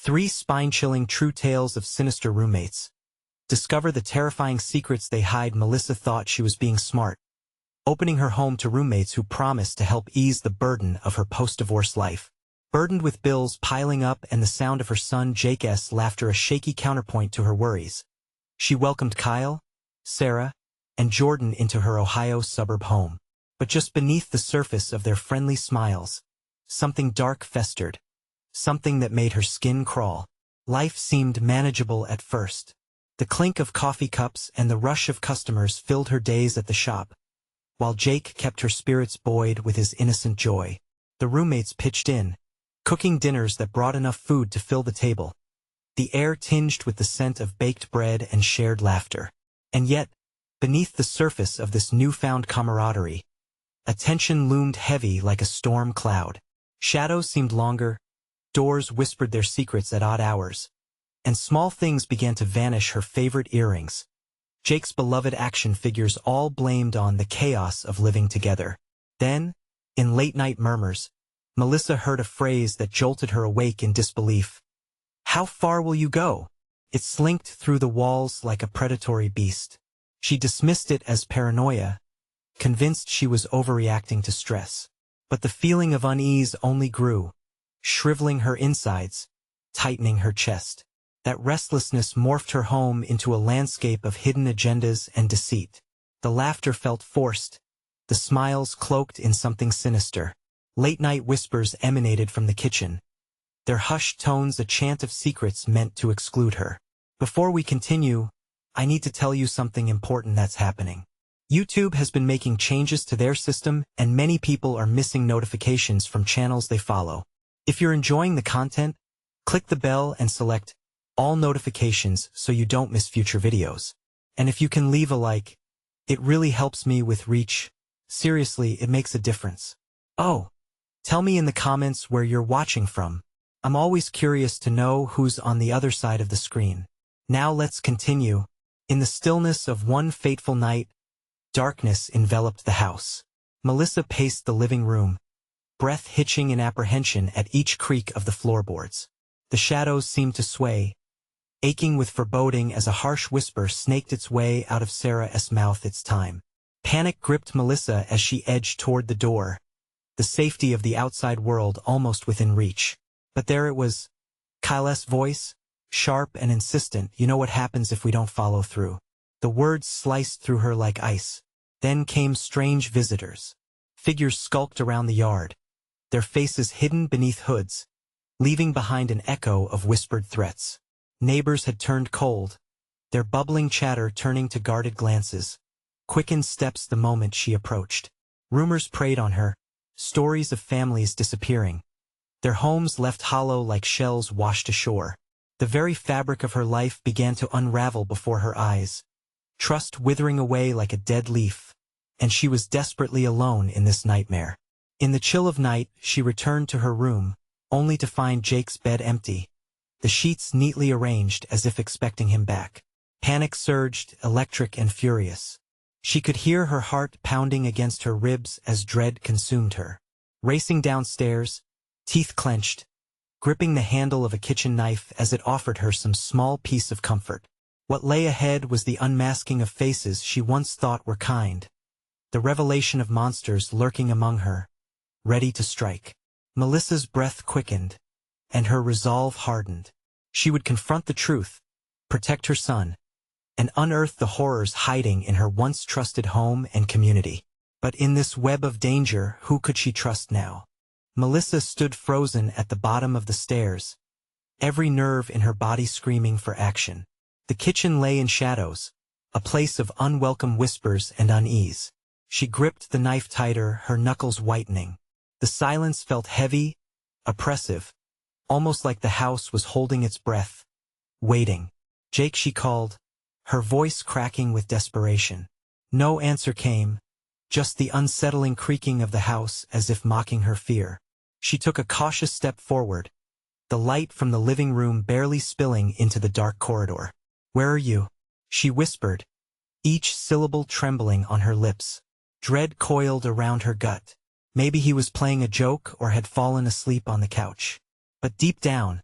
3 spine-chilling true tales of sinister roommates. Discover the terrifying secrets they hide. Melissa thought she was being smart, opening her home to roommates who promised to help ease the burden of her post-divorce life. Burdened with bills piling up and the sound of her son Jake's laughter a shaky counterpoint to her worries, she welcomed Kyle, Sarah, and Jordan into her Ohio suburb home. But just beneath the surface of their friendly smiles, something dark festered, something that made her skin crawl. Life seemed manageable at first. The clink of coffee cups and the rush of customers filled her days at the shop, while Jake kept her spirits buoyed with his innocent joy. The roommates pitched in, cooking dinners that brought enough food to fill the table, the air tinged with the scent of baked bread and shared laughter. And yet, beneath the surface of this newfound camaraderie, a tension loomed heavy like a storm cloud. Shadows seemed longer, doors whispered their secrets at odd hours, and small things began to vanish. Her favorite earrings, Jake's beloved action figures, all blamed on the chaos of living together. Then, in late-night murmurs, Melissa heard a phrase that jolted her awake in disbelief. "How far will you go?" It slinked through the walls like a predatory beast. She dismissed it as paranoia, convinced she was overreacting to stress. But the feeling of unease only grew, shriveling her insides, tightening her chest. That restlessness morphed her home into a landscape of hidden agendas and deceit. The laughter felt forced, the smiles cloaked in something sinister. Late-night whispers emanated from the kitchen, their hushed tones a chant of secrets meant to exclude her. Before we continue, I need to tell you something important that's happening. YouTube has been making changes to their system, and many people are missing notifications from channels they follow. If you're enjoying the content, click the bell and select all notifications so you don't miss future videos. And if you can leave a like, it really helps me with reach. Seriously, it makes a difference. Oh, tell me in the comments where you're watching from. I'm always curious to know who's on the other side of the screen. Now let's continue. In the stillness of one fateful night, darkness enveloped the house. Melissa paced the living room, breath hitching in apprehension at each creak of the floorboards. The shadows seemed to sway, aching with foreboding as a harsh whisper snaked its way out of Sarah's mouth. It's time. Panic gripped Melissa as she edged toward the door, the safety of the outside world almost within reach. But there it was, Kyle's voice, sharp and insistent. "You know what happens if we don't follow through." The words sliced through her like ice. Then came strange visitors. Figures skulked around the yard, their faces hidden beneath hoods, leaving behind an echo of whispered threats. Neighbors had turned cold, their bubbling chatter turning to guarded glances, quickened steps the moment she approached. Rumors preyed on her, stories of families disappearing, their homes left hollow like shells washed ashore. The very fabric of her life began to unravel before her eyes, trust withering away like a dead leaf, and she was desperately alone in this nightmare. In the chill of night, she returned to her room, only to find Jake's bed empty, the sheets neatly arranged as if expecting him back. Panic surged, electric and furious. She could hear her heart pounding against her ribs as dread consumed her. Racing downstairs, teeth clenched, gripping the handle of a kitchen knife as it offered her some small piece of comfort. What lay ahead was the unmasking of faces she once thought were kind, the revelation of monsters lurking among her, ready to strike. Melissa's breath quickened, and her resolve hardened. She would confront the truth, protect her son, and unearth the horrors hiding in her once trusted home and community. But in this web of danger, who could she trust now? Melissa stood frozen at the bottom of the stairs, every nerve in her body screaming for action. The kitchen lay in shadows, a place of unwelcome whispers and unease. She gripped the knife tighter, her knuckles whitening. The silence felt heavy, oppressive, almost like the house was holding its breath, waiting. "Jake," she called, her voice cracking with desperation. No answer came, just the unsettling creaking of the house as if mocking her fear. She took a cautious step forward, the light from the living room barely spilling into the dark corridor. "Where are you?" she whispered, each syllable trembling on her lips. Dread coiled around her gut. Maybe he was playing a joke or had fallen asleep on the couch. But deep down,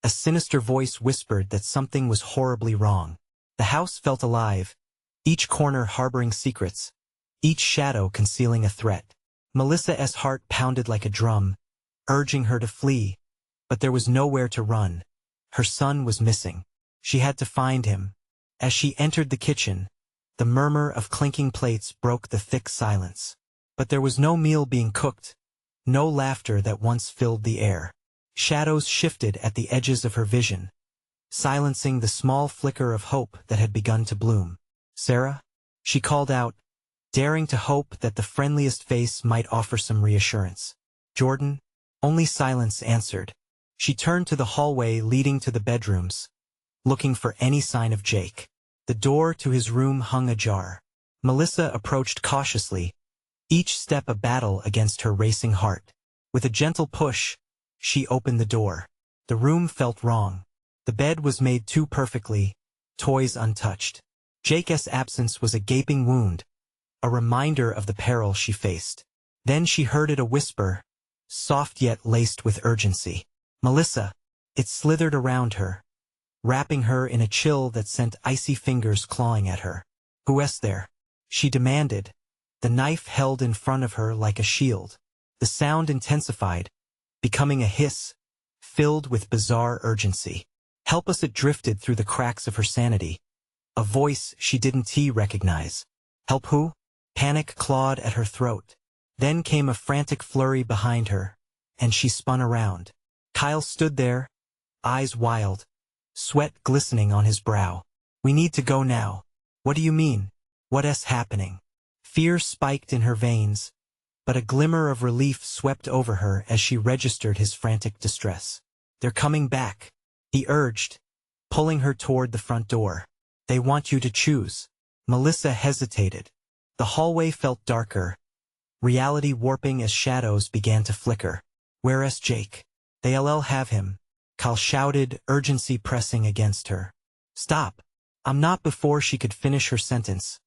A sinister voice whispered that something was horribly wrong. The house felt alive, each corner harboring secrets, each shadow concealing a threat. Melissa's heart pounded like a drum, urging her to flee, but there was nowhere to run. Her son was missing. She had to find him. As she entered the kitchen, the murmur of clinking plates broke the thick silence. But there was no meal being cooked, no laughter that once filled the air. Shadows shifted at the edges of her vision, silencing the small flicker of hope that had begun to bloom. "Sarah?" she called out, daring to hope that the friendliest face might offer some reassurance. "Jordan?" Only silence answered. She turned to the hallway leading to the bedrooms, looking for any sign of Jake. The door to his room hung ajar. Melissa approached cautiously, each step a battle against her racing heart. With a gentle push, she opened the door. The room felt wrong. The bed was made too perfectly, toys untouched. Jake's absence was a gaping wound, a reminder of the peril she faced. Then she heard it, a whisper, soft yet laced with urgency. "Melissa!" It slithered around her, wrapping her in a chill that sent icy fingers clawing at her. "Who's there?" she demanded, the knife held in front of her like a shield. The sound intensified, becoming a hiss, filled with bizarre urgency. "Help us!" It drifted through the cracks of her sanity, a voice she didn't recognize. "Help who?" Panic clawed at her throat. Then came a frantic flurry behind her, and she spun around. Kyle stood there, eyes wild, sweat glistening on his brow. "We need to go now." "What do you mean? What's happening?" Fear spiked in her veins, but a glimmer of relief swept over her as she registered his frantic distress. "They're coming back," he urged, pulling her toward the front door. "They want you to choose." Melissa hesitated. The hallway felt darker, reality warping as shadows began to flicker. "Where's Jake?" "They'll have him," Kyle shouted, urgency pressing against her. "Stop. I'm not." Before she could finish her sentence,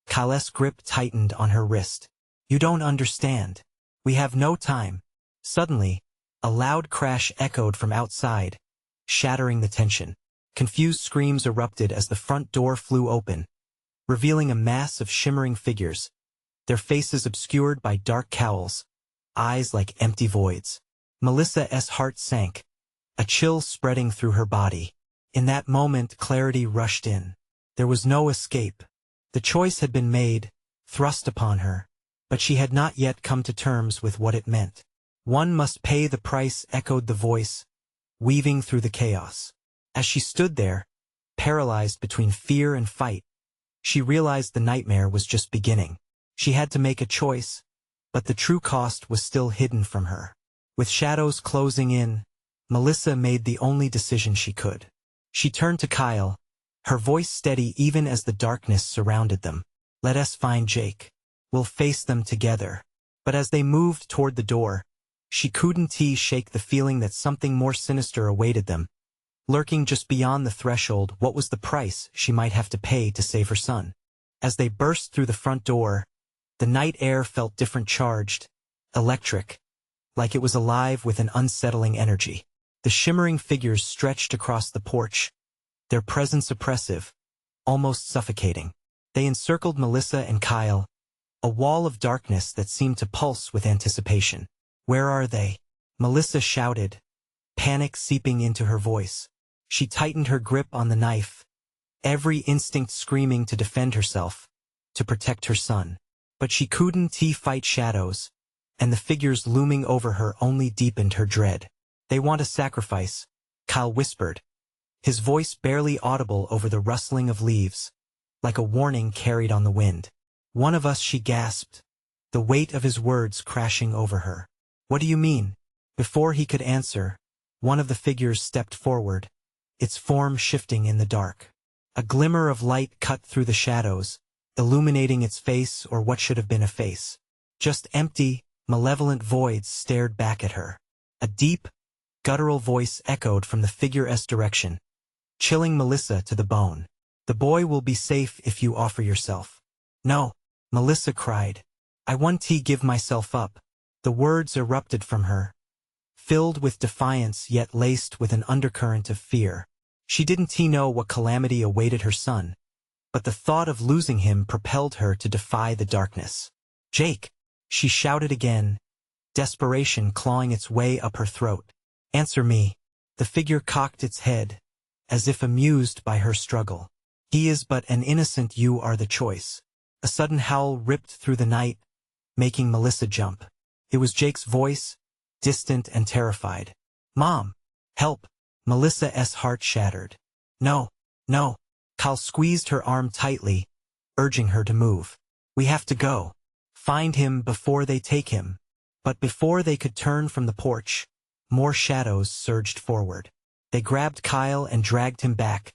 Kyle's grip tightened on her wrist. "You don't understand. We have no time." Suddenly, a loud crash echoed from outside, shattering the tension. Confused screams erupted as the front door flew open, revealing a mass of shimmering figures, their faces obscured by dark cowls, eyes like empty voids. Melissa's heart sank, a chill spreading through her body. In that moment, clarity rushed in. There was no escape. The choice had been made, thrust upon her, but she had not yet come to terms with what it meant. "One must pay the price," echoed the voice, weaving through the chaos. As she stood there, paralyzed between fear and fight, she realized the nightmare was just beginning. She had to make a choice, but the true cost was still hidden from her. With shadows closing in, Melissa made the only decision she could. She turned to Kyle, her voice steady even as the darkness surrounded them. "Let us find Jake. We'll face them together." But as they moved toward the door, she couldn't shake the feeling that something more sinister awaited them. Lurking just beyond the threshold, what was the price she might have to pay to save her son? As they burst through the front door, the night air felt different, charged, electric, like it was alive with an unsettling energy. The shimmering figures stretched across the porch, their presence oppressive, almost suffocating. They encircled Melissa and Kyle, a wall of darkness that seemed to pulse with anticipation. "Where are they?" Melissa shouted, panic seeping into her voice. She tightened her grip on the knife, every instinct screaming to defend herself, to protect her son. But she couldn't fight shadows, and the figures looming over her only deepened her dread. "They want a sacrifice," Kyle whispered, his voice barely audible over the rustling of leaves, like a warning carried on the wind. "One of us," she gasped, the weight of his words crashing over her. "What do you mean?" Before he could answer, one of the figures stepped forward, its form shifting in the dark. A glimmer of light cut through the shadows, illuminating its face, or what should have been a face. Just empty, malevolent voids stared back at her. A deep, guttural voice echoed from the figure's direction, chilling Melissa to the bone. "The boy will be safe if you offer yourself." "No," Melissa cried. "I won't give myself up." The words erupted from her, filled with defiance yet laced with an undercurrent of fear. She didn't know what calamity awaited her son, but the thought of losing him propelled her to defy the darkness. "Jake!" she shouted again, desperation clawing its way up her throat. "Answer me." The figure cocked its head, as if amused by her struggle. "He is but an innocent, you are the choice." A sudden howl ripped through the night, making Melissa jump. It was Jake's voice, distant and terrified. "Mom! Help!" Melissa's heart shattered. "No, no." Kyle squeezed her arm tightly, urging her to move. "We have to go. Find him before they take him." But before they could turn from the porch, more shadows surged forward. They grabbed Kyle and dragged him back,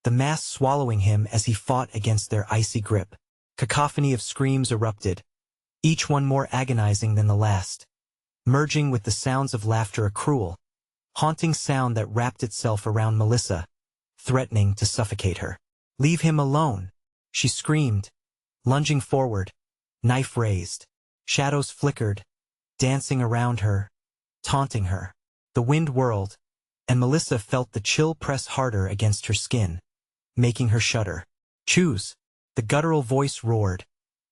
the mass swallowing him as he fought against their icy grip. Cacophony of screams erupted, each one more agonizing than the last, merging with the sounds of laughter, a cruel, haunting sound that wrapped itself around Melissa, threatening to suffocate her. "Leave him alone," she screamed, lunging forward, knife raised. Shadows flickered, dancing around her, taunting her. The wind whirled, and Melissa felt the chill press harder against her skin, making her shudder. "Choose," the guttural voice roared,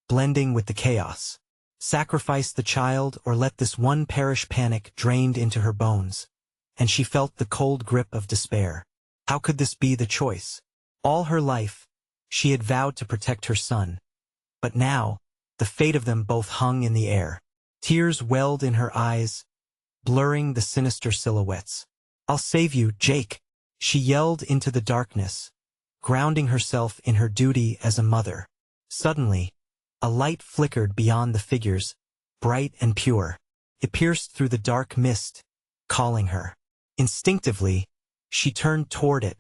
blending with the chaos. "Sacrifice the child or let this one perish." Panic drained into her bones, and she felt the cold grip of despair. How could this be the choice? All her life, she had vowed to protect her son. But now, the fate of them both hung in the air. Tears welled in her eyes, blurring the sinister silhouettes. "I'll save you, Jake," she yelled into the darkness, grounding herself in her duty as a mother. Suddenly, a light flickered beyond the figures, bright and pure. It pierced through the dark mist, calling her. Instinctively, she turned toward it,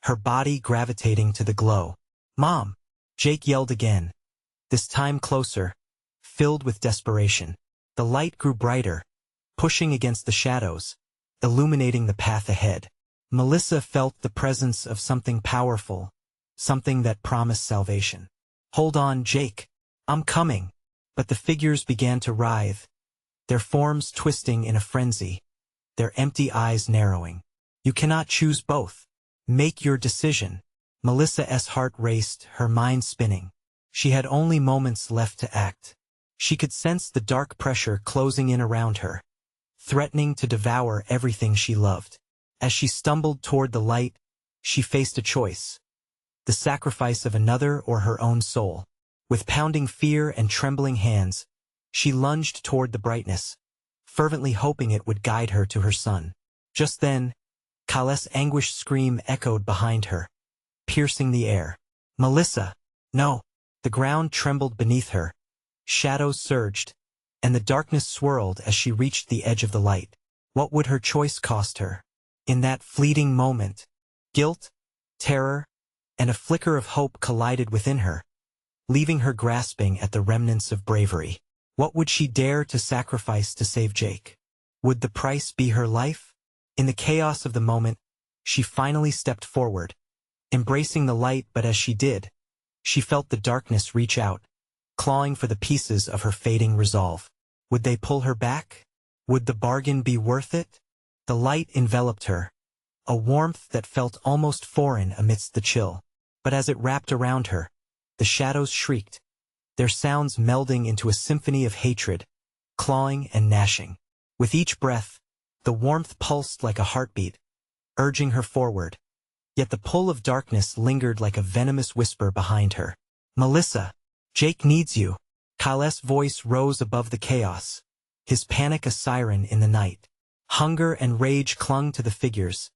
her body gravitating to the glow. "Mom!" Jake yelled again, this time closer, filled with desperation. The light grew brighter, pushing against the shadows, illuminating the path ahead. Melissa felt the presence of something powerful, something that promised salvation. "Hold on, Jake. I'm coming." But the figures began to writhe, their forms twisting in a frenzy, their empty eyes narrowing. "You cannot choose both. Make your decision." Melissa's heart raced, her mind spinning. She had only moments left to act. She could sense the dark pressure closing in around her, threatening to devour everything she loved. As she stumbled toward the light, she faced a choice: the sacrifice of another or her own soul. With pounding fear and trembling hands, she lunged toward the brightness, fervently hoping it would guide her to her son. Just then, Kyle's anguished scream echoed behind her, piercing the air. "Melissa! No!" The ground trembled beneath her, shadows surged, and the darkness swirled as she reached the edge of the light. What would her choice cost her? In that fleeting moment, guilt, terror, and a flicker of hope collided within her, leaving her grasping at the remnants of bravery. What would she dare to sacrifice to save Jake? Would the price be her life? In the chaos of the moment, she finally stepped forward, embracing the light, but as she did, she felt the darkness reach out, clawing for the pieces of her fading resolve. Would they pull her back? Would the bargain be worth it? The light enveloped her, a warmth that felt almost foreign amidst the chill. But as it wrapped around her, the shadows shrieked, their sounds melding into a symphony of hatred, clawing and gnashing. With each breath, the warmth pulsed like a heartbeat, urging her forward. Yet the pull of darkness lingered like a venomous whisper behind her. "Melissa! Jake needs you." Kyle's voice rose above the chaos, his panic a siren in the night. Hunger and rage clung to the figures,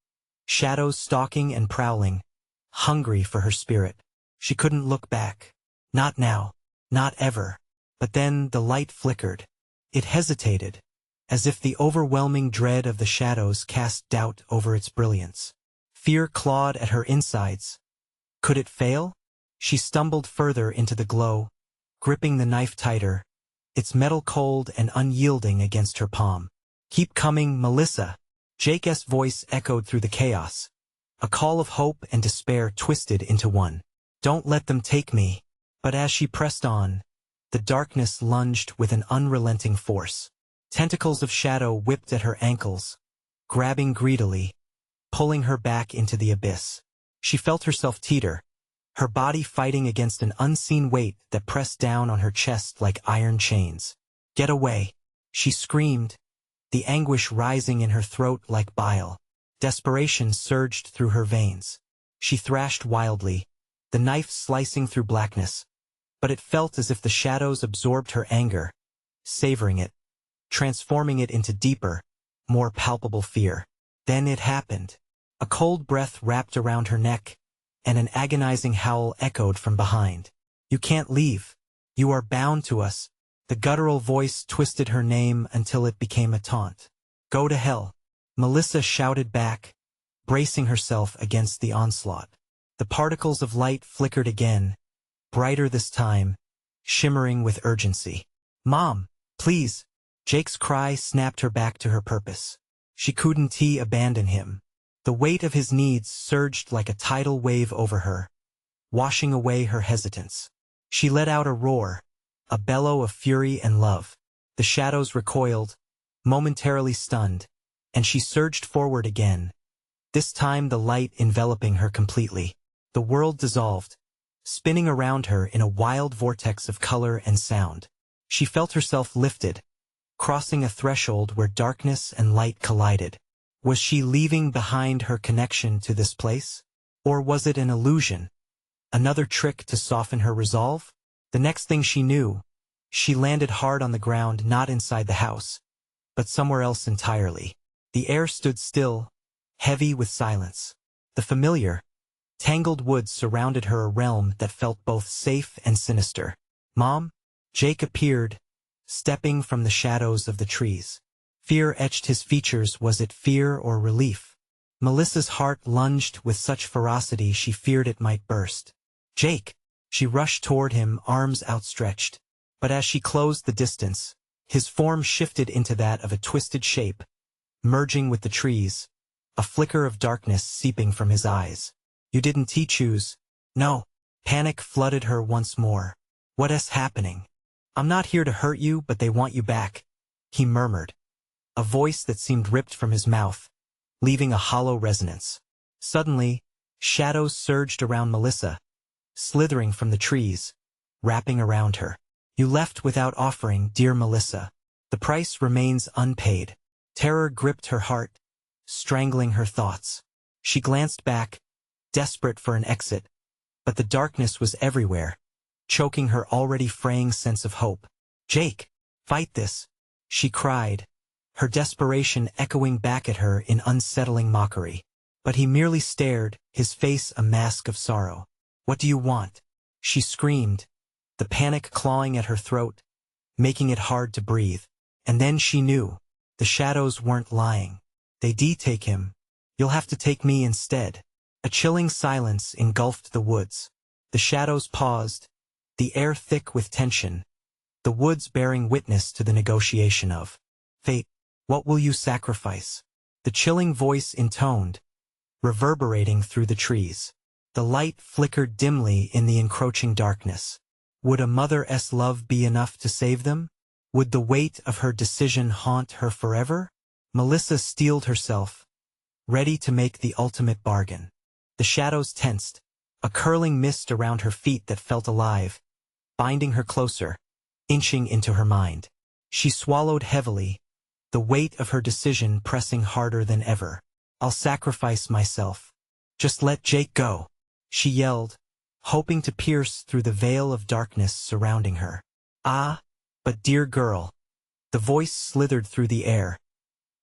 shadows stalking and prowling, hungry for her spirit. She couldn't look back. Not now. Not ever. But then the light flickered. It hesitated, as if the overwhelming dread of the shadows cast doubt over its brilliance. Fear clawed at her insides. Could it fail? She stumbled further into the glow, gripping the knife tighter, its metal cold and unyielding against her palm. "Keep coming, Melissa." Jake's voice echoed through the chaos, a call of hope and despair twisted into one. "Don't let them take me." But as she pressed on, the darkness lunged with an unrelenting force. Tentacles of shadow whipped at her ankles, grabbing greedily, pulling her back into the abyss. She felt herself teeter, her body fighting against an unseen weight that pressed down on her chest like iron chains. "Get away!" she screamed, the anguish rising in her throat like bile. Desperation surged through her veins. She thrashed wildly, the knife slicing through blackness. But it felt as if the shadows absorbed her anger, savoring it, transforming it into deeper, more palpable fear. Then it happened. A cold breath wrapped around her neck, and an agonizing howl echoed from behind. "You can't leave. You are bound to us." The guttural voice twisted her name until it became a taunt. "Go to hell," Melissa shouted back, bracing herself against the onslaught. The particles of light flickered again, brighter this time, shimmering with urgency. "Mom, please!" Jake's cry snapped her back to her purpose. She couldn't abandon him. The weight of his needs surged like a tidal wave over her, washing away her hesitance. She let out a roar, a bellow of fury and love. The shadows recoiled, momentarily stunned, and she surged forward again, this time the light enveloping her completely. The world dissolved, spinning around her in a wild vortex of color and sound. She felt herself lifted, crossing a threshold where darkness and light collided. Was she leaving behind her connection to this place? Or was it an illusion? Another trick to soften her resolve? The next thing she knew, she landed hard on the ground, not inside the house, but somewhere else entirely. The air stood still, heavy with silence. The familiar, tangled woods surrounded her, a realm that felt both safe and sinister. "Mom?" Jake appeared, stepping from the shadows of the trees. Fear etched his features. Was it fear or relief? Melissa's heart lunged with such ferocity she feared it might burst. "Jake!" She rushed toward him, arms outstretched. But as she closed the distance, his form shifted into that of a twisted shape, merging with the trees, a flicker of darkness seeping from his eyes. "You didn't choose." "No." Panic flooded her once more. "What is happening?" "I'm not here to hurt you, but they want you back," he murmured, a voice that seemed ripped from his mouth, leaving a hollow resonance. Suddenly, shadows surged around Melissa, slithering from the trees, wrapping around her. "You left without offering, dear Melissa. The price remains unpaid." Terror gripped her heart, strangling her thoughts. She glanced back, desperate for an exit, but the darkness was everywhere, choking her already fraying sense of hope. "Jake, fight this!" she cried, her desperation echoing back at her in unsettling mockery. But he merely stared, his face a mask of sorrow. "What do you want?" she screamed, the panic clawing at her throat, making it hard to breathe. And then she knew. The shadows weren't lying. "They'd take him. You'll have to take me instead." A chilling silence engulfed the woods. The shadows paused, the air thick with tension, the woods bearing witness to the negotiation of fate. "What will you sacrifice?" The chilling voice intoned, reverberating through the trees. The light flickered dimly in the encroaching darkness. Would a mother's love be enough to save them? Would the weight of her decision haunt her forever? Melissa steeled herself, ready to make the ultimate bargain. The shadows tensed, a curling mist around her feet that felt alive, binding her closer, inching into her mind. She swallowed heavily, the weight of her decision pressing harder than ever. "I'll sacrifice myself. Just let Jake go," she yelled, hoping to pierce through the veil of darkness surrounding her. "Ah, but dear girl," the voice slithered through the air.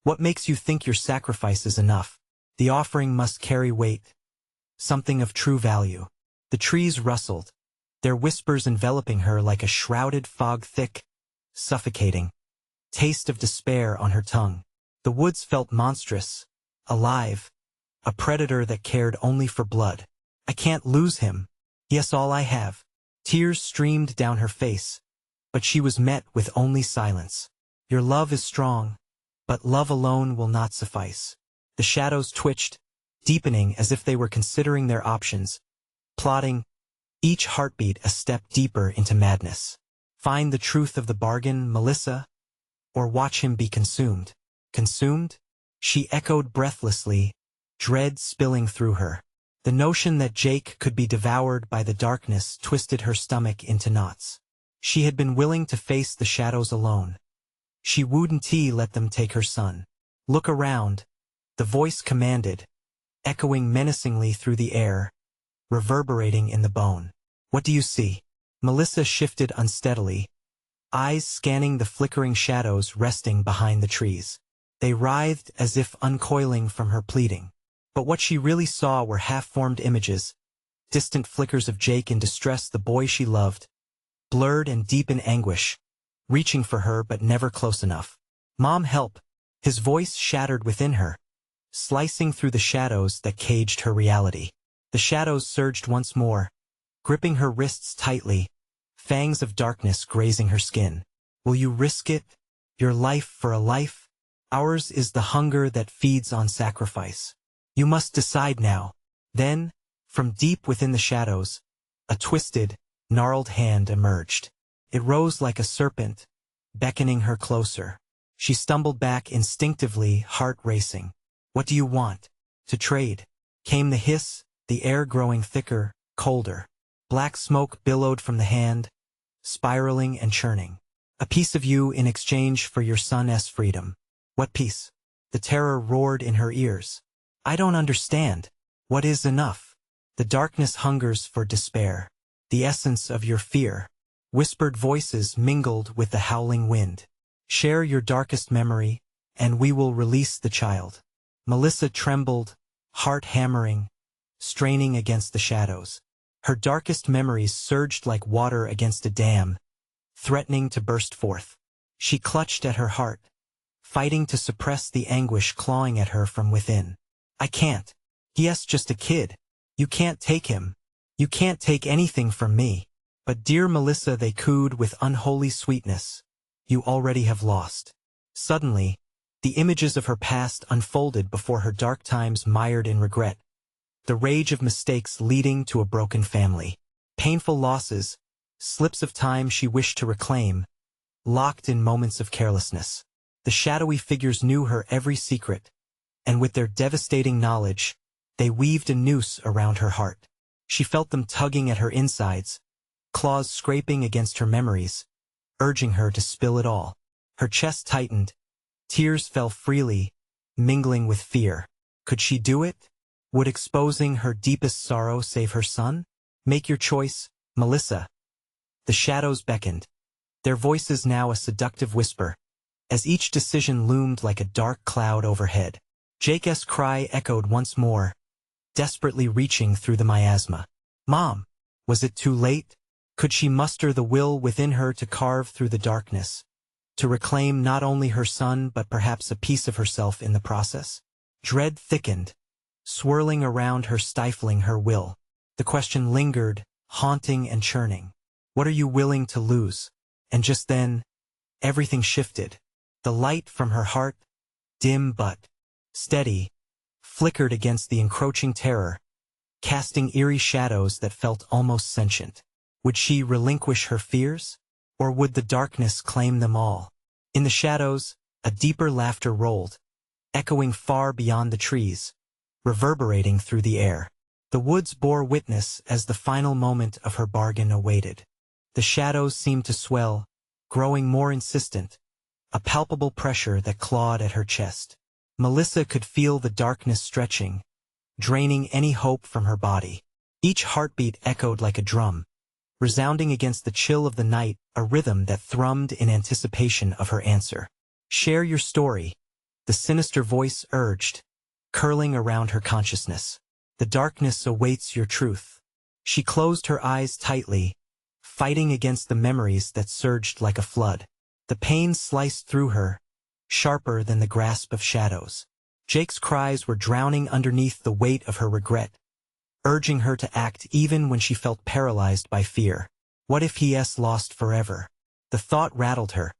"What makes you think your sacrifice is enough? The offering must carry weight, something of true value." The trees rustled, their whispers enveloping her like a shrouded fog, thick, suffocating, taste of despair on her tongue. The woods felt monstrous, alive, a predator that cared only for blood. "I can't lose him. Yes, all I have." Tears streamed down her face, but she was met with only silence. "Your love is strong, but love alone will not suffice." The shadows twitched, deepening as if they were considering their options, plotting, each heartbeat a step deeper into madness. "Find the truth of the bargain, Melissa, or watch him be consumed. Consumed? She echoed breathlessly, dread spilling through her. The notion that Jake could be devoured by the darkness twisted her stomach into knots. She had been willing to face the shadows alone. She wouldn't let them take her son. Look around, the voice commanded, echoing menacingly through the air, reverberating in the bone. What do you see? Melissa shifted unsteadily, eyes scanning the flickering shadows resting behind the trees. They writhed as if uncoiling from her pleading. But what she really saw were half-formed images, distant flickers of Jake in distress, the boy she loved, blurred and deep in anguish, reaching for her but never close enough. Mom, help! His voice shattered within her, slicing through the shadows that caged her reality. The shadows surged once more, gripping her wrists tightly, fangs of darkness grazing her skin. Will you risk it? Your life for a life? Ours is the hunger that feeds on sacrifice. You must decide now. Then, from deep within the shadows, a twisted, gnarled hand emerged. It rose like a serpent, beckoning her closer. She stumbled back instinctively, heart racing. What do you want? To trade? Came the hiss, the air growing thicker, colder. Black smoke billowed from the hand, spiraling and churning. A piece of you in exchange for your son's freedom. What piece? The terror roared in her ears. I don't understand. What is enough? The darkness hungers for despair. The essence of your fear. Whispered voices mingled with the howling wind. Share your darkest memory, and we will release the child. Melissa trembled, heart hammering, straining against the shadows. Her darkest memories surged like water against a dam, threatening to burst forth. She clutched at her heart, fighting to suppress the anguish clawing at her from within. I can't. He's just a kid. You can't take him. You can't take anything from me. But dear Melissa, they cooed with unholy sweetness. You already have lost. Suddenly, the images of her past unfolded before her, dark times mired in regret. The rage of mistakes leading to a broken family. Painful losses, slips of time she wished to reclaim, locked in moments of carelessness. The shadowy figures knew her every secret, and with their devastating knowledge, they weaved a noose around her heart. She felt them tugging at her insides, claws scraping against her memories, urging her to spill it all. Her chest tightened, tears fell freely, mingling with fear. Could she do it? Would exposing her deepest sorrow save her son? Make your choice, Melissa. The shadows beckoned, their voices now a seductive whisper, as each decision loomed like a dark cloud overhead. Jake's cry echoed once more, desperately reaching through the miasma. Mom! Was it too late? Could she muster the will within her to carve through the darkness, to reclaim not only her son but perhaps a piece of herself in the process? Dread thickened, swirling around her, stifling her will. The question lingered, haunting and churning. What are you willing to lose? And just then, everything shifted. The light from her heart, dim but steady, flickered against the encroaching terror, casting eerie shadows that felt almost sentient. Would she relinquish her fears? Or would the darkness claim them all? In the shadows, a deeper laughter rolled, echoing far beyond the trees, reverberating through the air. The woods bore witness as the final moment of her bargain awaited. The shadows seemed to swell, growing more insistent, a palpable pressure that clawed at her chest. Melissa could feel the darkness stretching, draining any hope from her body. Each heartbeat echoed like a drum, resounding against the chill of the night, a rhythm that thrummed in anticipation of her answer. Share your story, the sinister voice urged, curling around her consciousness. The darkness awaits your truth. She closed her eyes tightly, fighting against the memories that surged like a flood. The pain sliced through her, sharper than the grasp of shadows. Jake's cries were drowning underneath the weight of her regret, urging her to act even when she felt paralyzed by fear. What if he's lost forever? The thought rattled her,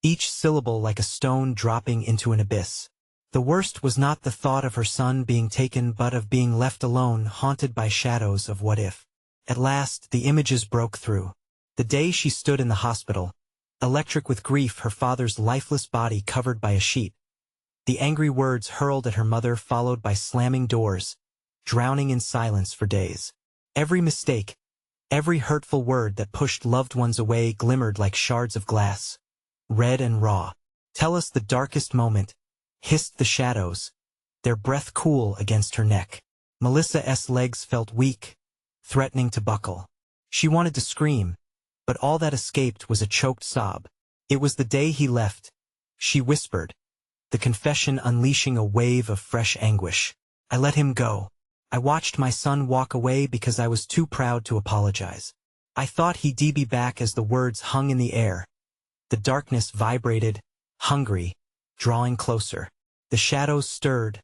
each syllable like a stone dropping into an abyss. The worst was not the thought of her son being taken but of being left alone, haunted by shadows of what if. At last, the images broke through. The day she stood in the hospital, Electric with grief, her father's lifeless body covered by a sheet. The angry words hurled at her mother followed by slamming doors, drowning in silence for days. Every mistake, every hurtful word that pushed loved ones away glimmered like shards of glass, red and raw. Tell us the darkest moment, hissed the shadows, their breath cool against her neck. Melissa's legs felt weak, threatening to buckle. She wanted to scream, but all that escaped was a choked sob. It was the day he left, she whispered, the confession unleashing a wave of fresh anguish. I let him go. I watched my son walk away because I was too proud to apologize. I thought he'd be back as the words hung in the air. The darkness vibrated, hungry, drawing closer. The shadows stirred,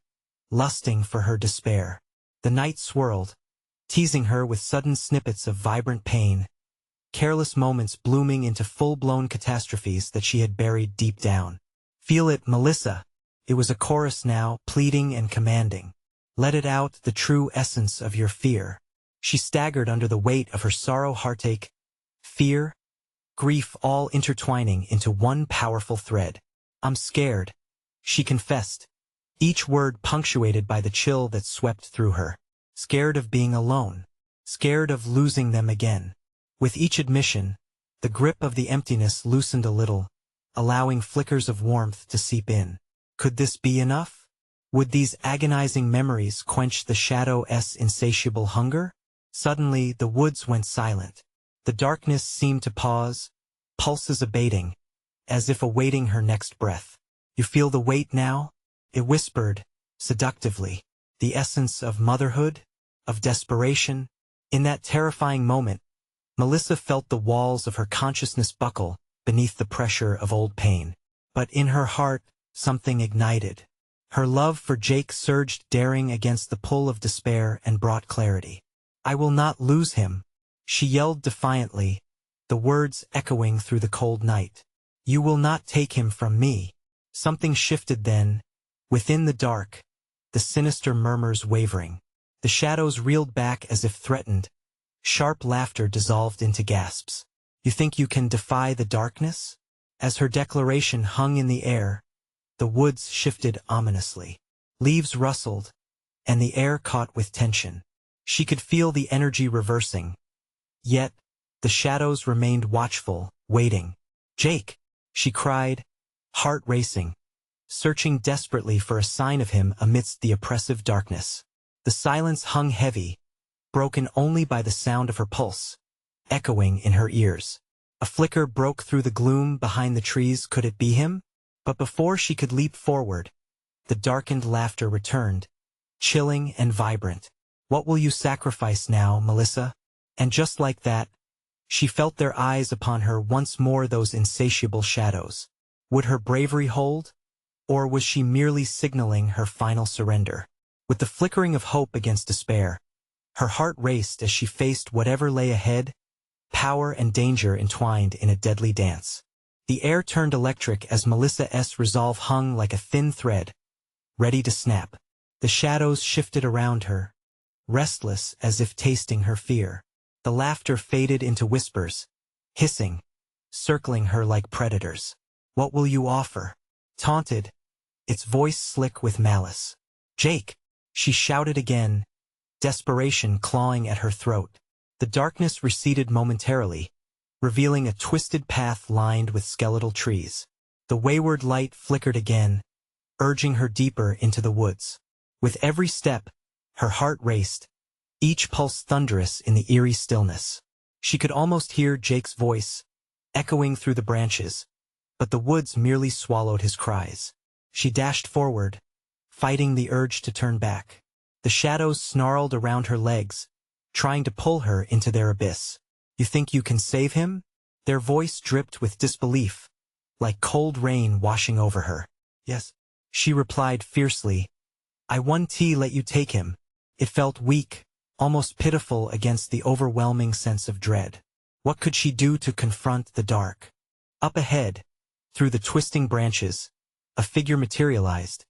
lusting for her despair. The night swirled, teasing her with sudden snippets of vibrant pain, careless moments blooming into full-blown catastrophes that she had buried deep down. Feel it, Melissa. It was a chorus now, pleading and commanding. Let it out, the true essence of your fear. She staggered under the weight of her sorrow, heartache, fear, grief all intertwining into one powerful thread. I'm scared, she confessed, each word punctuated by the chill that swept through her. Scared of being alone. Scared of losing them again. With each admission, the grip of the emptiness loosened a little, allowing flickers of warmth to seep in. Could this be enough? Would these agonizing memories quench the shadow's insatiable hunger? Suddenly, the woods went silent. The darkness seemed to pause, pulses abating, as if awaiting her next breath. You feel the weight now? It whispered, seductively. The essence of motherhood, of desperation. In that terrifying moment, Melissa felt the walls of her consciousness buckle beneath the pressure of old pain. But in her heart, something ignited. Her love for Jake surged, daring against the pull of despair, and brought clarity. I will not lose him, she yelled defiantly, the words echoing through the cold night. You will not take him from me. Something shifted then. Within the dark, the sinister murmurs wavering. The shadows reeled back as if threatened. Sharp laughter dissolved into gasps. You think you can defy the darkness? As her declaration hung in the air, the woods shifted ominously. Leaves rustled, and the air caught with tension. She could feel the energy reversing. Yet, the shadows remained watchful, waiting. Jake, she cried, heart racing, searching desperately for a sign of him amidst the oppressive darkness. The silence hung heavy, broken only by the sound of her pulse, echoing in her ears. A flicker broke through the gloom behind the trees. Could it be him? But before she could leap forward, the darkened laughter returned, chilling and vibrant. What will you sacrifice now, Melissa? And just like that, she felt their eyes upon her once more, those insatiable shadows. Would her bravery hold? Or was she merely signaling her final surrender? With the flickering of hope against despair, her heart raced as she faced whatever lay ahead, power and danger entwined in a deadly dance. The air turned electric as Melissa's resolve hung like a thin thread, ready to snap. The shadows shifted around her, restless as if tasting her fear. The laughter faded into whispers, hissing, circling her like predators. What will you offer? Taunted, its voice slick with malice. Jake, she shouted again, desperation clawing at her throat. The darkness receded momentarily, revealing a twisted path lined with skeletal trees. The wayward light flickered again, urging her deeper into the woods. With every step, her heart raced, each pulse thunderous in the eerie stillness. She could almost hear Jake's voice, echoing through the branches, but the woods merely swallowed his cries. She dashed forward, fighting the urge to turn back. The shadows snarled around her legs, trying to pull her into their abyss. You think you can save him? Their voice dripped with disbelief, like cold rain washing over her. Yes, she replied fiercely. I won't let you take him. It felt weak, almost pitiful against the overwhelming sense of dread. What could she do to confront the dark? Up ahead, through the twisting branches, a figure materialized,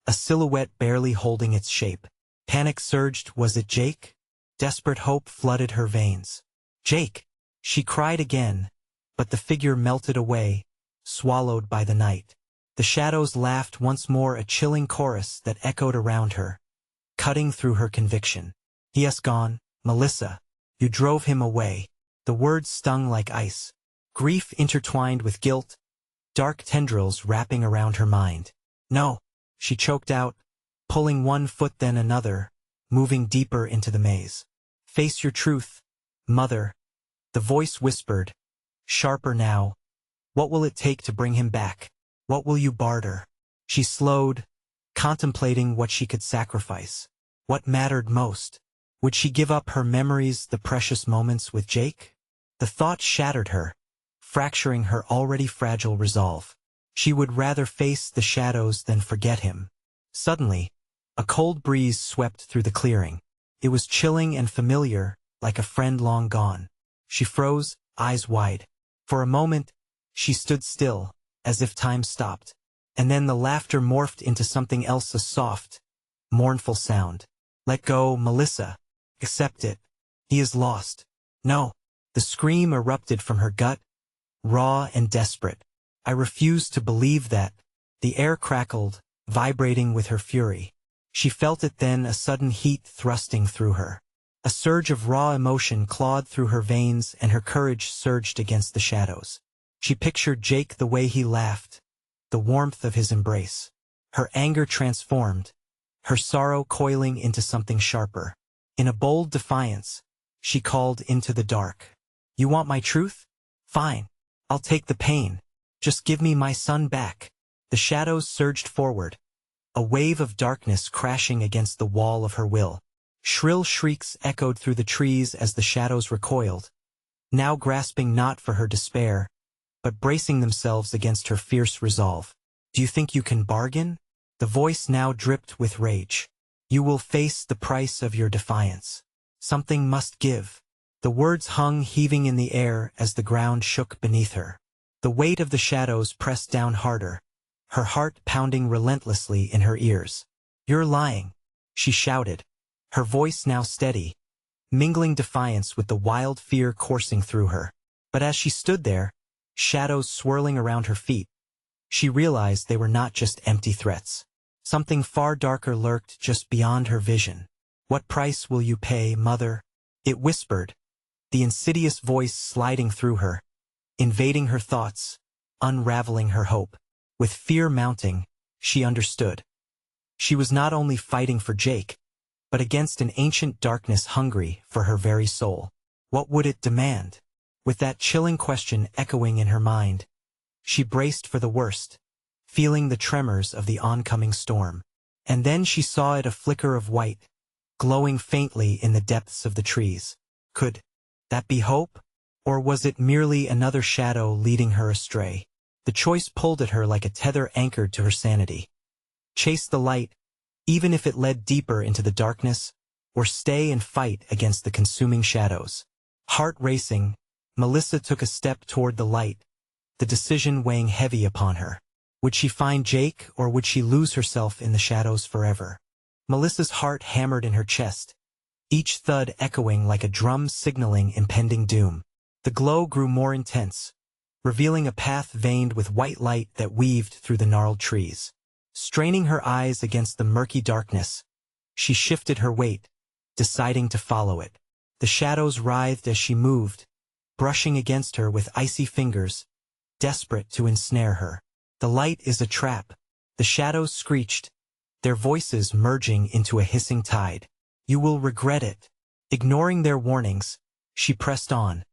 a silhouette barely holding its shape. Panic surged. Was it Jake? Desperate hope flooded her veins. Jake, she cried again, but the figure melted away, swallowed by the night. The shadows laughed once more, a chilling chorus that echoed around her, cutting through her conviction. "He has gone, Melissa. You drove him away." The words stung like ice. Grief intertwined with guilt, dark tendrils wrapping around her mind. "No," she choked out, pulling one foot then another, moving deeper into the maze. "Face your truth, mother." The voice whispered, sharper now. "What will it take to bring him back? What will you barter?" She slowed, contemplating what she could sacrifice. What mattered most? Would she give up her memories, the precious moments with Jake? The thought shattered her, fracturing her already fragile resolve. She would rather face the shadows than forget him. Suddenly, a cold breeze swept through the clearing. It was chilling and familiar, like a friend long gone. She froze, eyes wide. For a moment, she stood still, as if time stopped. And then the laughter morphed into something else, a soft, mournful sound. "Let go, Melissa. Accept it. He is lost." "No." The scream erupted from her gut, raw and desperate. "I refuse to believe that." The air crackled, vibrating with her fury. She felt it then, a sudden heat thrusting through her. A surge of raw emotion clawed through her veins, and her courage surged against the shadows. She pictured Jake, the way he laughed, the warmth of his embrace. Her anger transformed, her sorrow coiling into something sharper. In a bold defiance, she called into the dark. "You want my truth? Fine. I'll take the pain. Just give me my son back." The shadows surged forward, a wave of darkness crashing against the wall of her will. Shrill shrieks echoed through the trees as the shadows recoiled, now grasping not for her despair, but bracing themselves against her fierce resolve. "Do you think you can bargain?" The voice now dripped with rage. "You will face the price of your defiance. Something must give." The words hung heaving in the air as the ground shook beneath her. The weight of the shadows pressed down harder, her heart pounding relentlessly in her ears. "You're lying," she shouted, her voice now steady, mingling defiance with the wild fear coursing through her. But as she stood there, shadows swirling around her feet, she realized they were not just empty threats. Something far darker lurked just beyond her vision. "What price will you pay, mother?" it whispered, the insidious voice sliding through her, invading her thoughts, unraveling her hope. With fear mounting, she understood. She was not only fighting for Jake, but against an ancient darkness hungry for her very soul. What would it demand? With that chilling question echoing in her mind, she braced for the worst, feeling the tremors of the oncoming storm. And then she saw it, a flicker of white, glowing faintly in the depths of the trees. Could that be hope? Or was it merely another shadow leading her astray? The choice pulled at her like a tether anchored to her sanity. Chase the light, even if it led deeper into the darkness, or stay and fight against the consuming shadows. Heart racing, Melissa took a step toward the light, the decision weighing heavy upon her. Would she find Jake, or would she lose herself in the shadows forever? Melissa's heart hammered in her chest, each thud echoing like a drum signaling impending doom. The glow grew more intense, revealing a path veined with white light that weaved through the gnarled trees. Straining her eyes against the murky darkness, she shifted her weight, deciding to follow it. The shadows writhed as she moved, brushing against her with icy fingers, desperate to ensnare her. "The light is a trap," the shadows screeched, their voices merging into a hissing tide. "You will regret it." Ignoring their warnings, she pressed on,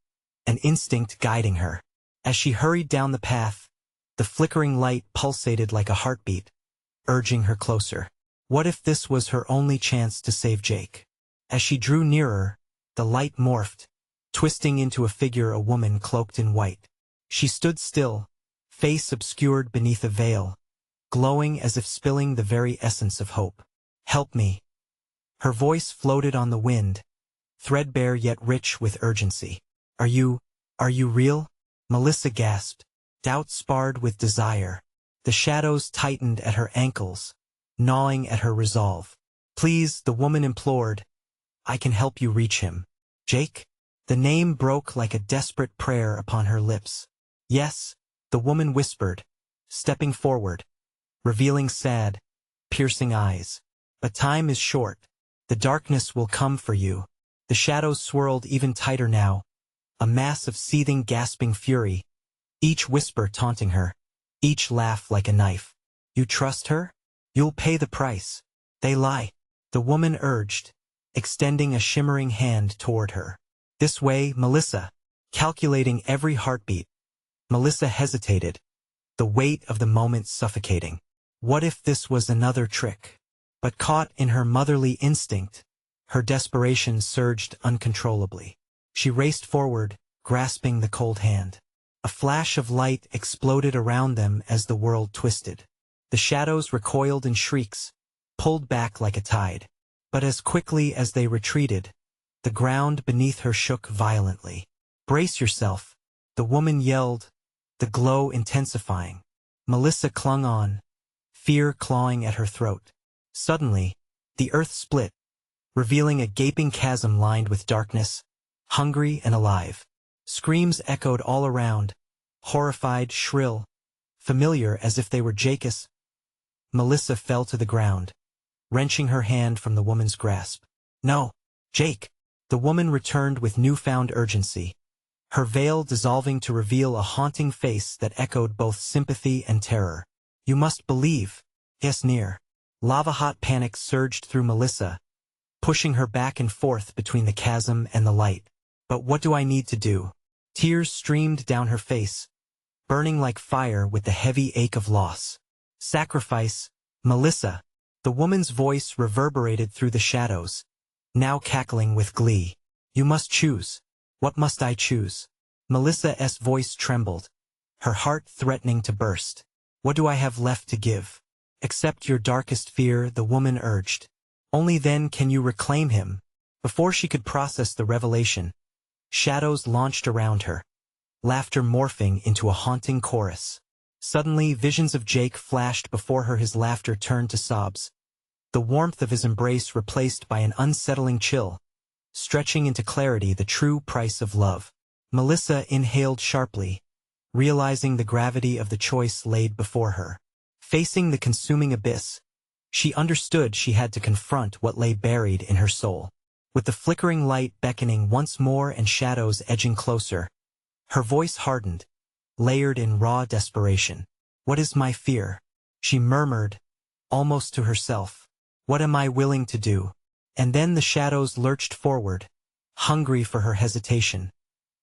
an instinct guiding her. As she hurried down the path, the flickering light pulsated like a heartbeat, urging her closer. What if this was her only chance to save Jake? As she drew nearer, the light morphed, twisting into a figure, a woman cloaked in white. She stood still, face obscured beneath a veil, glowing as if spilling the very essence of hope. "Help me." Her voice floated on the wind, threadbare yet rich with urgency. Are you real?" Melissa gasped, doubt sparred with desire. The shadows tightened at her ankles, gnawing at her resolve. "Please," the woman implored, "I can help you reach him." "Jake?" The name broke like a desperate prayer upon her lips. Yes, the woman whispered, stepping forward, revealing sad, piercing eyes. But time is short. The darkness will come for you. The shadows swirled even tighter now, a mass of seething, gasping fury, each whisper taunting her, each laugh like a knife. You trust her? You'll pay the price. They lie, the woman urged, extending a shimmering hand toward her. This way, Melissa, calculating every heartbeat. Melissa hesitated, the weight of the moment suffocating. What if this was another trick? But caught in her motherly instinct, her desperation surged uncontrollably. She raced forward, grasping the cold hand. A flash of light exploded around them as the world twisted. The shadows recoiled in shrieks, pulled back like a tide. But as quickly as they retreated, the ground beneath her shook violently. Brace yourself, the woman yelled, the glow intensifying. Melissa clung on, fear clawing at her throat. Suddenly, the earth split, revealing a gaping chasm lined with darkness, hungry and alive. Screams echoed all around, horrified, shrill, familiar as if they were Jacob's. Melissa fell to the ground, wrenching her hand from the woman's grasp. No, Jake! The woman returned with newfound urgency, her veil dissolving to reveal a haunting face that echoed both sympathy and terror. You must believe. Yes, near. Lava-hot panic surged through Melissa, pushing her back and forth between the chasm and the light. But what do I need to do? Tears streamed down her face, burning like fire with the heavy ache of loss. Sacrifice, Melissa. The woman's voice reverberated through the shadows, now cackling with glee. You must choose. What must I choose? Melissa's voice trembled, her heart threatening to burst. What do I have left to give? Accept your darkest fear, the woman urged. Only then can you reclaim him. Before she could process the revelation, shadows launched around her, laughter morphing into a haunting chorus. Suddenly, visions of Jake flashed before her, his laughter turned to sobs, the warmth of his embrace replaced by an unsettling chill, stretching into clarity the true price of love. Melissa inhaled sharply, realizing the gravity of the choice laid before her. Facing the consuming abyss, she understood she had to confront what lay buried in her soul. With the flickering light beckoning once more and shadows edging closer, her voice hardened, layered in raw desperation. What is my fear? She murmured, almost to herself. What am I willing to do? And then the shadows lurched forward, hungry for her hesitation,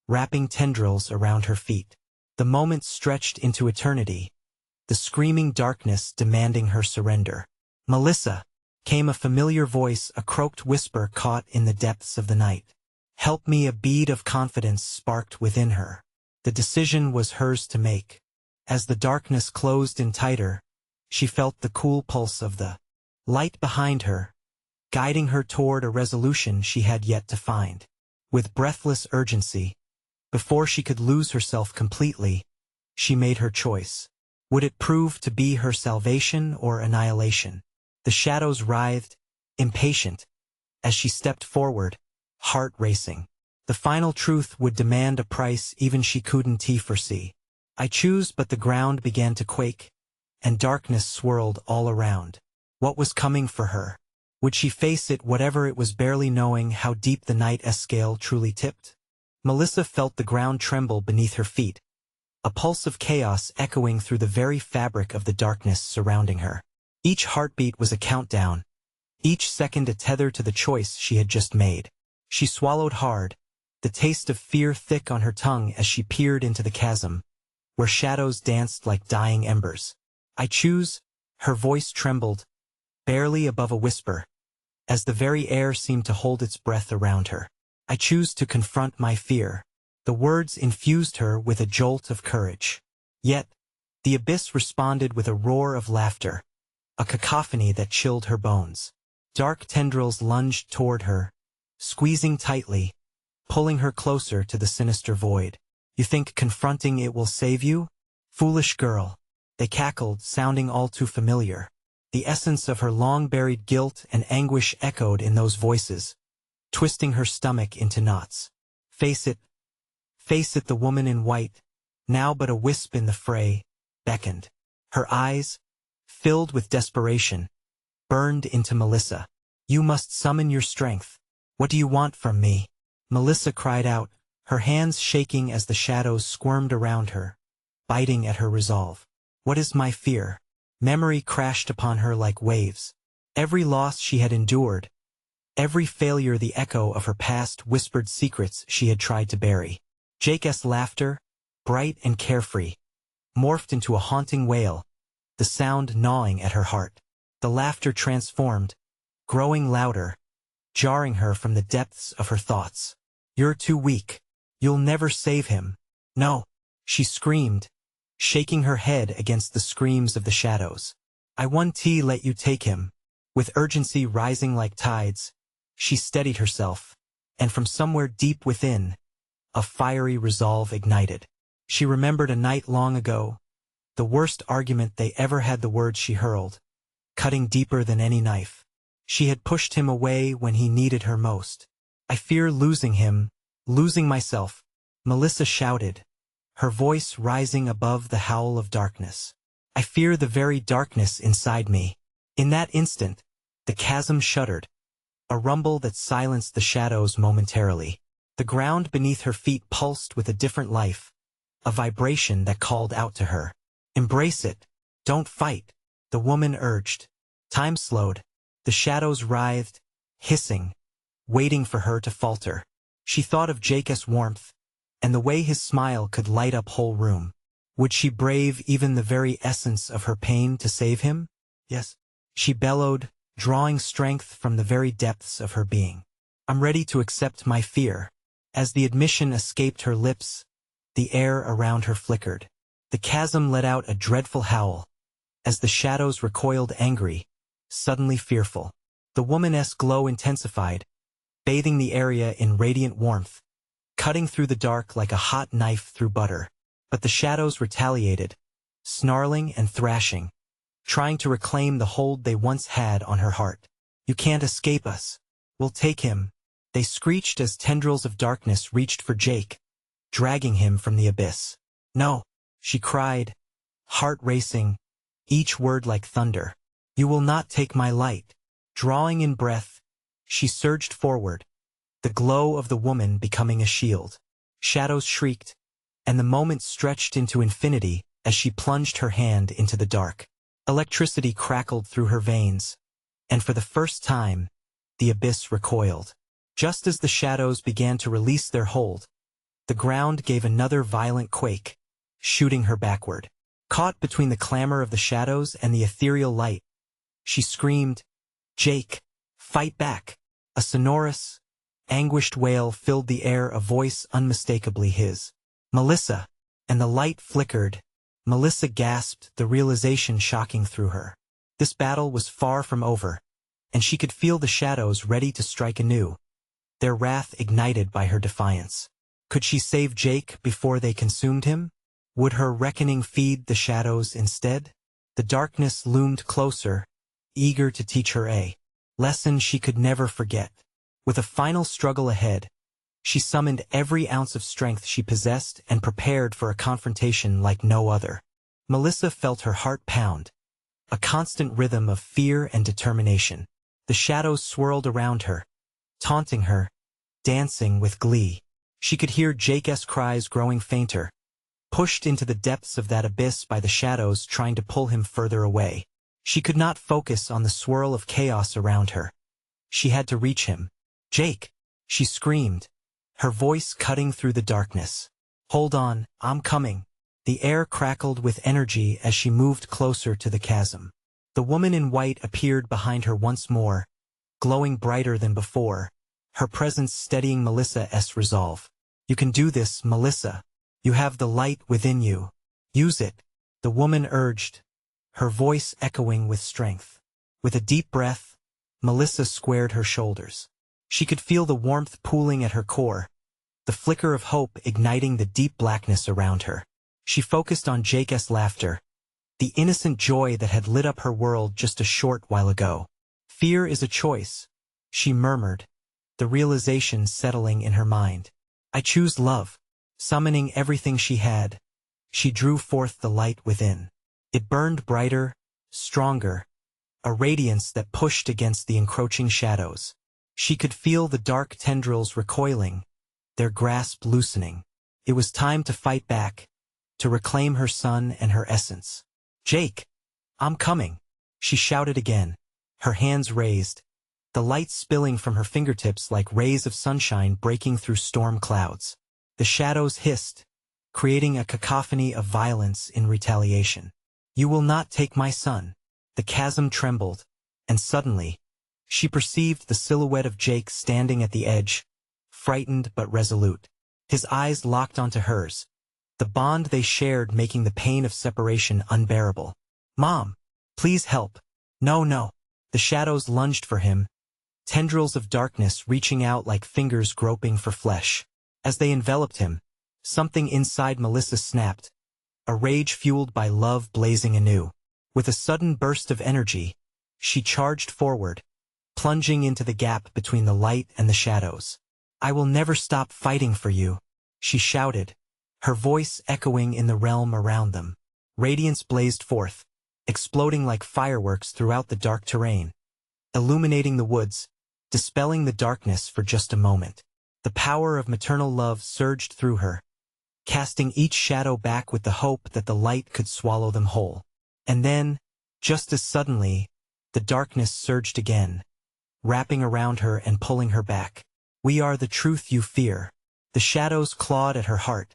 wrapping tendrils around her feet. The moment stretched into eternity, the screaming darkness demanding her surrender. Melissa! Came a familiar voice, a croaked whisper caught in the depths of the night. Help me! A bead of confidence sparked within her. The decision was hers to make. As the darkness closed in tighter, she felt the cool pulse of the light behind her, guiding her toward a resolution she had yet to find. With breathless urgency, before she could lose herself completely, she made her choice. Would it prove to be her salvation or annihilation? The shadows writhed, impatient, as she stepped forward, heart racing. The final truth would demand a price even she couldn't foresee. I choose, but the ground began to quake, and darkness swirled all around. What was coming for her? Would she face it, whatever it was, barely knowing how deep the night's scale truly tipped? Melissa felt the ground tremble beneath her feet, a pulse of chaos echoing through the very fabric of the darkness surrounding her. Each heartbeat was a countdown, each second a tether to the choice she had just made. She swallowed hard, the taste of fear thick on her tongue as she peered into the chasm, where shadows danced like dying embers. I choose, her voice trembled, barely above a whisper, as the very air seemed to hold its breath around her. I choose to confront my fear. The words infused her with a jolt of courage. Yet, the abyss responded with a roar of laughter, a cacophony that chilled her bones. Dark tendrils lunged toward her, squeezing tightly, pulling her closer to the sinister void. You think confronting it will save you? Foolish girl. They cackled, sounding all too familiar. The essence of her long-buried guilt and anguish echoed in those voices, twisting her stomach into knots. Face it, the woman in white, now but a wisp in the fray, beckoned. Her eyes, filled with desperation, burned into Melissa. "You must summon your strength. What do you want from me?" Melissa cried out, her hands shaking as the shadows squirmed around her, biting at her resolve. "What is my fear?" Memory crashed upon her like waves. Every loss she had endured, every failure the echo of her past whispered secrets she had tried to bury. Jake's laughter, bright and carefree, morphed into a haunting wail, the sound gnawing at her heart. The laughter transformed, growing louder, jarring her from the depths of her thoughts. "You're too weak. You'll never save him." "No," she screamed, shaking her head against the screams of the shadows. "I won't let you take him." With urgency rising like tides, she steadied herself, and from somewhere deep within, a fiery resolve ignited. She remembered a night long ago, the worst argument they ever had, the words she hurled, cutting deeper than any knife. She had pushed him away when he needed her most. "I fear losing him, losing myself," Melissa shouted, her voice rising above the howl of darkness. "I fear the very darkness inside me." In that instant, the chasm shuddered, a rumble that silenced the shadows momentarily. The ground beneath her feet pulsed with a different life, a vibration that called out to her. "Embrace it. Don't fight," the woman urged. Time slowed. The shadows writhed, hissing, waiting for her to falter. She thought of Jake's warmth, and the way his smile could light up whole room. Would she brave even the very essence of her pain to save him? "Yes," she bellowed, drawing strength from the very depths of her being. "I'm ready to accept my fear." As the admission escaped her lips, the air around her flickered. The chasm let out a dreadful howl, as the shadows recoiled, angry, suddenly fearful. The woman's glow intensified, bathing the area in radiant warmth, cutting through the dark like a hot knife through butter. But the shadows retaliated, snarling and thrashing, trying to reclaim the hold they once had on her heart. "You can't escape us. We'll take him," they screeched as tendrils of darkness reached for Jake, dragging him from the abyss. "No," she cried, heart racing, each word like thunder. "You will not take my light." Drawing in breath, she surged forward, the glow of the woman becoming a shield. Shadows shrieked, and the moment stretched into infinity as she plunged her hand into the dark. Electricity crackled through her veins, and for the first time, the abyss recoiled. Just as the shadows began to release their hold, the ground gave another violent quake, shooting her backward. Caught between the clamor of the shadows and the ethereal light, she screamed, "Jake, fight back!" A sonorous, anguished wail filled the air, a voice unmistakably his. "Melissa!" And the light flickered. Melissa gasped, the realization shocking through her. This battle was far from over, and she could feel the shadows ready to strike anew, their wrath ignited by her defiance. Could she save Jake before they consumed him? Would her reckoning feed the shadows instead? The darkness loomed closer, eager to teach her a lesson she could never forget. With a final struggle ahead, she summoned every ounce of strength she possessed and prepared for a confrontation like no other. Melissa felt her heart pound, a constant rhythm of fear and determination. The shadows swirled around her, taunting her, dancing with glee. She could hear Jake's cries growing fainter, pushed into the depths of that abyss by the shadows trying to pull him further away. She could not focus on the swirl of chaos around her. She had to reach him. "Jake!" she screamed, her voice cutting through the darkness. "Hold on, I'm coming." The air crackled with energy as she moved closer to the chasm. The woman in white appeared behind her once more, glowing brighter than before, her presence steadying Melissa's resolve. "You can do this, Melissa. You have the light within you. Use it," the woman urged, her voice echoing with strength. With a deep breath, Melissa squared her shoulders. She could feel the warmth pooling at her core, the flicker of hope igniting the deep blackness around her. She focused on Jake's laughter, the innocent joy that had lit up her world just a short while ago. "Fear is a choice," she murmured, the realization settling in her mind. "I choose love." Summoning everything she had, she drew forth the light within. It burned brighter, stronger, a radiance that pushed against the encroaching shadows. She could feel the dark tendrils recoiling, their grasp loosening. It was time to fight back, to reclaim her son and her essence. "Jake, I'm coming," she shouted again, her hands raised, the light spilling from her fingertips like rays of sunshine breaking through storm clouds. The shadows hissed, creating a cacophony of violence in retaliation. "You will not take my son." The chasm trembled, and suddenly, she perceived the silhouette of Jake standing at the edge, frightened but resolute. His eyes locked onto hers, the bond they shared making the pain of separation unbearable. "Mom, please help." "No, no." The shadows lunged for him, tendrils of darkness reaching out like fingers groping for flesh. As they enveloped him, something inside Melissa snapped, a rage fueled by love blazing anew. With a sudden burst of energy, she charged forward, plunging into the gap between the light and the shadows. "I will never stop fighting for you," she shouted, her voice echoing in the realm around them. Radiance blazed forth, exploding like fireworks throughout the dark terrain, illuminating the woods, dispelling the darkness for just a moment. The power of maternal love surged through her, casting each shadow back with the hope that the light could swallow them whole. And then, just as suddenly, the darkness surged again, wrapping around her and pulling her back. "We are the truth you fear." The shadows clawed at her heart,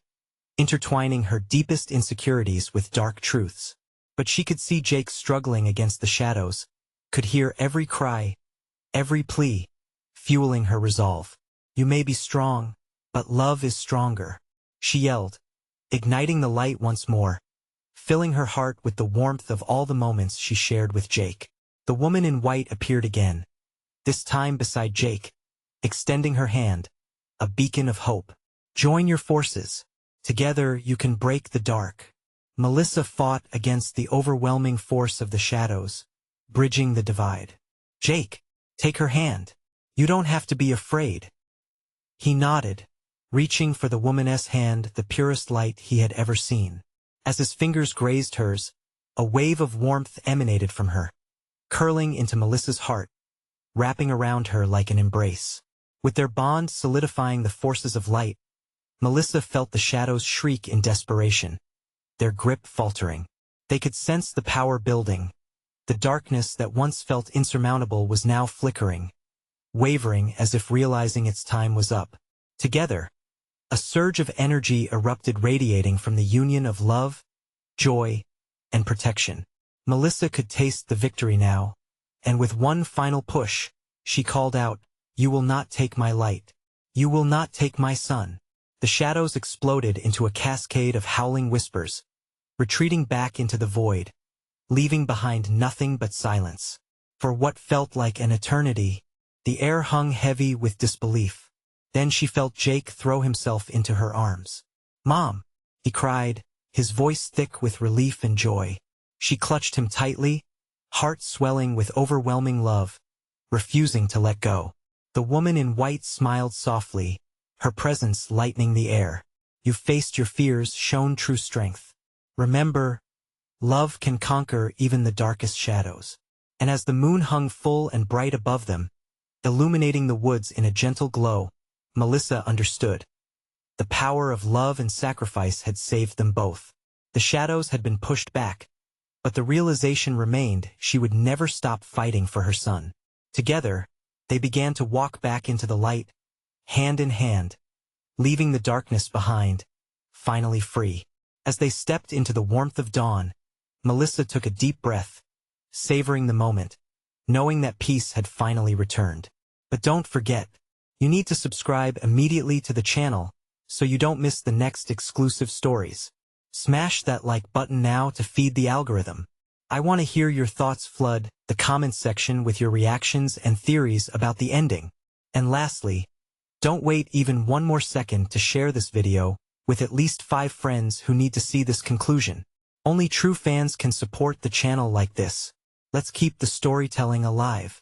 intertwining her deepest insecurities with dark truths. But she could see Jake struggling against the shadows, could hear every cry, every plea, fueling her resolve. "You may be strong, but love is stronger," she yelled, igniting the light once more, filling her heart with the warmth of all the moments she shared with Jake. The woman in white appeared again, this time beside Jake, extending her hand, a beacon of hope. "Join your forces. Together you can break the dark." Melissa fought against the overwhelming force of the shadows, bridging the divide. "Jake, take her hand. You don't have to be afraid." He nodded, reaching for the woman's hand, the purest light he had ever seen. As his fingers grazed hers, a wave of warmth emanated from her, curling into Melissa's heart, wrapping around her like an embrace. With their bond solidifying the forces of light, Melissa felt the shadows shriek in desperation, their grip faltering. They could sense the power building. The darkness that once felt insurmountable was now flickering, wavering as if realizing its time was up. Together, a surge of energy erupted, radiating from the union of love, joy, and protection. Melissa could taste the victory now, and with one final push, she called out, "You will not take my light. You will not take my son." The shadows exploded into a cascade of howling whispers, retreating back into the void, leaving behind nothing but silence. For what felt like an eternity, the air hung heavy with disbelief. Then she felt Jake throw himself into her arms. "Mom!" he cried, his voice thick with relief and joy. She clutched him tightly, heart swelling with overwhelming love, refusing to let go. The woman in white smiled softly, her presence lightening the air. "You've faced your fears, shown true strength. Remember, love can conquer even the darkest shadows." And as the moon hung full and bright above them, illuminating the woods in a gentle glow, Melissa understood. The power of love and sacrifice had saved them both. The shadows had been pushed back, but the realization remained she would never stop fighting for her son. Together, they began to walk back into the light, hand in hand, leaving the darkness behind, finally free. As they stepped into the warmth of dawn, Melissa took a deep breath, savoring the moment, knowing that peace had finally returned. But don't forget, you need to subscribe immediately to the channel so you don't miss the next exclusive stories. Smash that like button now to feed the algorithm. I want to hear your thoughts. Flood the comments section with your reactions and theories about the ending. And lastly, don't wait even one more second to share this video with at least 5 friends who need to see this conclusion. Only true fans can support the channel like this. Let's keep the storytelling alive.